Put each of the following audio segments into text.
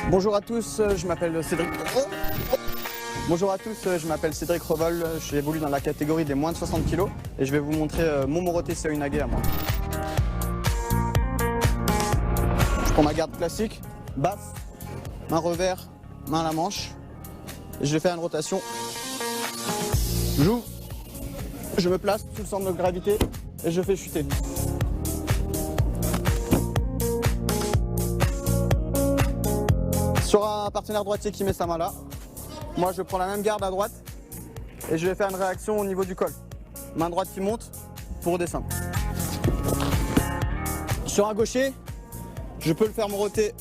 Bonjour à tous, je m'appelle Cédric. Bonjour à tous, je m'appelle Cédric Revol, j'évolue dans la catégorie des moins de 60 kg et je vais vous montrer mon Morote Seoinage à moi. Je prends ma garde classique, basse, main revers, main à la manche et je vais faire une rotation. J'ouvre, je me place sous le centre de gravité et je fais chuter. Sur un partenaire droitier qui met sa main là, moi je prends la même garde à droite et je vais faire une réaction au niveau du col. Main droite qui monte pour redescendre. Sur un gaucher, je peux le faire moroter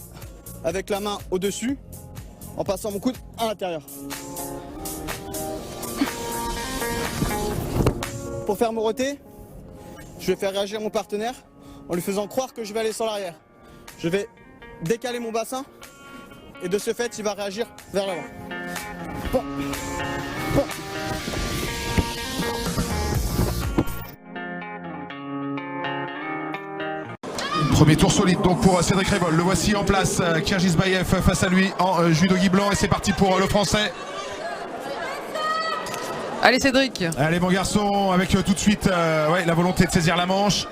avec la main au-dessus en passant mon coude à l'intérieur. Pour faire moroter, je vais faire réagir mon partenaire en lui faisant croire que je vais aller sur l'arrière. Je vais décaler mon bassin et de ce fait, il va réagir vers l'avant. Bon. Bon. Premier tour solide donc pour Cédric Revol. Le voici en place, Kirgizbayev face à lui en judo-gi blanc et c'est parti pour le français. Allez Cédric. Allez mon garçon, avec tout de suite la volonté de saisir la manche.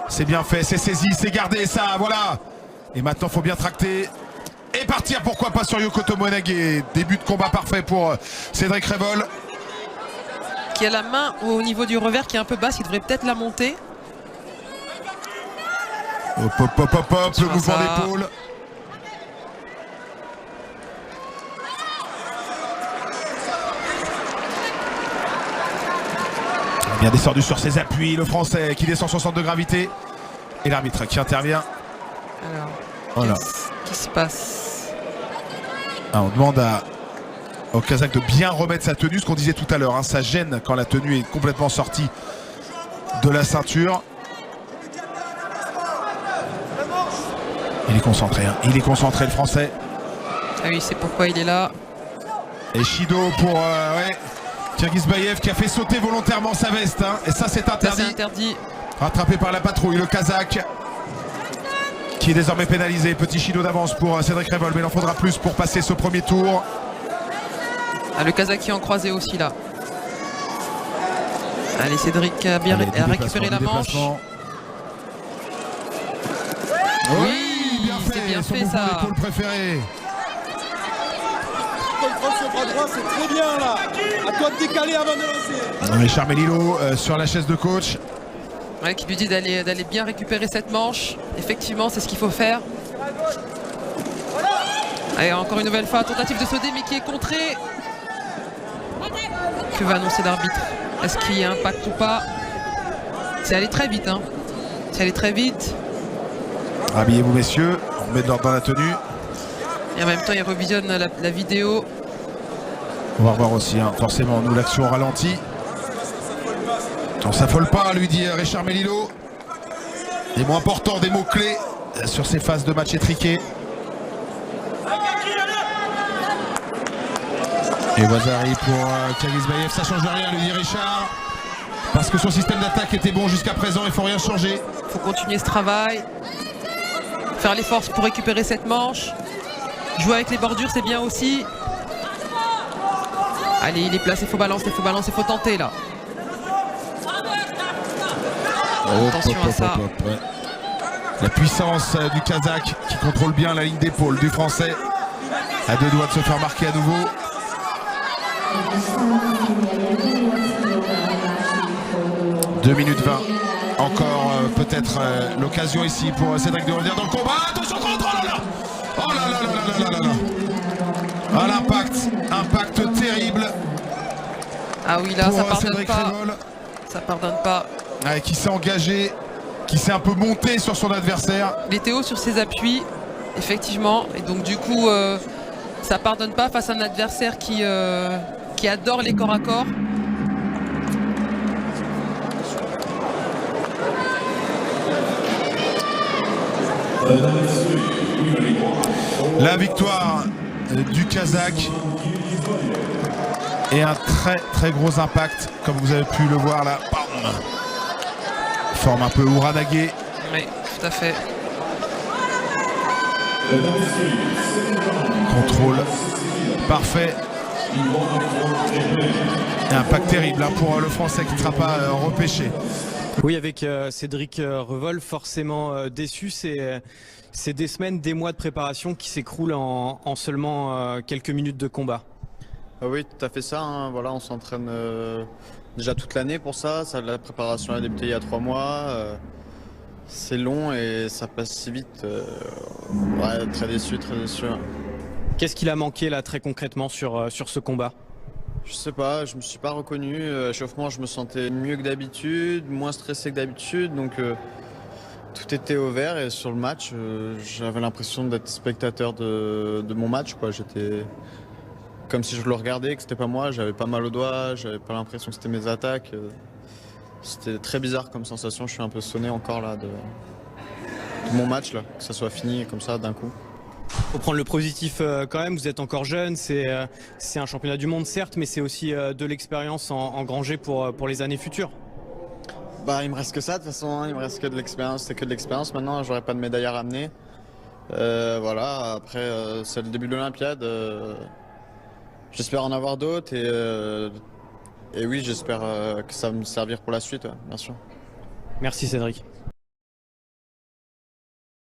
C'est bien fait, c'est saisi, c'est gardé ça, voilà. Et maintenant il faut bien tracter et partir, pourquoi pas sur Yoko Tomoenage. Début de combat parfait pour Cédric Revol. Qui a la main au niveau du revers qui est un peu basse, il devrait peut-être la monter. Hop hop hop hop hop, le mouvement d'épaule. Bien descendu sur ses appuis, le français qui descend sur son centre de gravité. Et l'arbitre qui intervient. Alors, voilà. Qu'est-ce qui se passe? On demande au Kazakh de bien remettre sa tenue, ce qu'on disait tout à l'heure. Ça gêne quand la tenue est complètement sortie de la ceinture. Il est concentré, il est concentré le français. Ah oui, c'est pourquoi il est là. Et Shido pour Kirgizbayev qui a fait sauter volontairement sa veste. Et ça c'est interdit. Ça, c'est interdit. Rattrapé par la patrouille, le Kazakh qui est désormais pénalisé. Petit Shido d'avance pour Cédric Revol, mais il en faudra plus pour passer ce premier tour. Ah, le Kazakh qui est en croisé aussi là. Allez, Cédric a bien récupéré la manche. Oui, c'est bien fait ça. L'épaule préférée. Le bras droit, c'est très bien là. À toi de décaler avant de lancer. Richard Melillo sur la chaise de coach. Ouais, qui lui dit d'aller bien récupérer cette manche. Effectivement, c'est ce qu'il faut faire. Allez, encore une nouvelle fois, tentative de sauter, mais qui est contrée. Que va annoncer l'arbitre? Est-ce qu'il y a impact ou pas? C'est allé très vite, hein. C'est allé très vite. Habillez-vous messieurs, on met de l'ordre dans la tenue. Et en même temps, il revisionne la vidéo. On va revoir aussi, forcément, nous l'action au ralenti. On s'affole pas, lui dit Richard Melillo. Des mots importants, des mots clés sur ces phases de match étriquées. Et Wazari pour Kirgizbayev, ça change rien, lui dit Richard. Parce que son système d'attaque était bon jusqu'à présent, il faut rien changer. Il faut continuer ce travail. Faire les forces pour récupérer cette manche. Jouer avec les bordures, c'est bien aussi. Allez, il est placé, il faut balancer, il faut tenter là. Attention à ça. Ouais. La puissance du Kazakh qui contrôle bien la ligne d'épaule du français. À deux doigts de se faire marquer à nouveau. « 2 minutes 20. Encore peut-être l'occasion ici pour Cédric de revenir dans le combat. Attention contre, oh là là. Oh là là là là là là. Ah, l'impact terrible. Ah oui, là ça pardonne Cédric pas. Revol. Ça pardonne pas. Qui s'est engagé, qui s'est un peu monté sur son adversaire. Il était haut sur ses appuis, effectivement. Et donc du coup, ça pardonne pas face à un adversaire qui adore les corps à corps. La victoire du Kazakh et un très gros impact comme vous avez pu le voir là. Bam. Forme un peu Uranage. Oui, tout à fait. Contrôle parfait. Et un pack terrible hein, pour le Français qui ne sera pas repêché. Oui, avec Cédric Revol, forcément déçu. C'est des semaines, des mois de préparation qui s'écroulent en seulement quelques minutes de combat. Oui, tout à fait ça. Hein. Voilà, on s'entraîne déjà toute l'année pour ça. La préparation a débuté il y a 3 mois. C'est long et ça passe si vite. Ouais, très déçu, très déçu. Qu'est-ce qu'il a manqué là très concrètement sur ce combat? Je sais pas, je me suis pas reconnu. Échauffement, je me sentais mieux que d'habitude, moins stressé que d'habitude. Donc tout était au vert et sur le match, j'avais l'impression d'être spectateur de mon match, quoi. J'étais comme si je le regardais, que c'était pas moi. J'avais pas mal au doigt, j'avais pas l'impression que c'était mes attaques. C'était très bizarre comme sensation. Je suis un peu sonné encore là de mon match, là, que ça soit fini comme ça d'un coup. Faut prendre le positif quand même, vous êtes encore jeune, c'est un championnat du monde certes, mais c'est aussi de l'expérience engrangée pour les années futures. Bah, il me reste que ça de toute façon, hein. Il me reste que de l'expérience, c'est que de l'expérience maintenant, j'aurai pas de médaille à ramener. Voilà, après c'est le début de l'Olympiade, j'espère en avoir d'autres et oui, j'espère que ça va me servir pour la suite, ouais, bien sûr. Merci Cédric.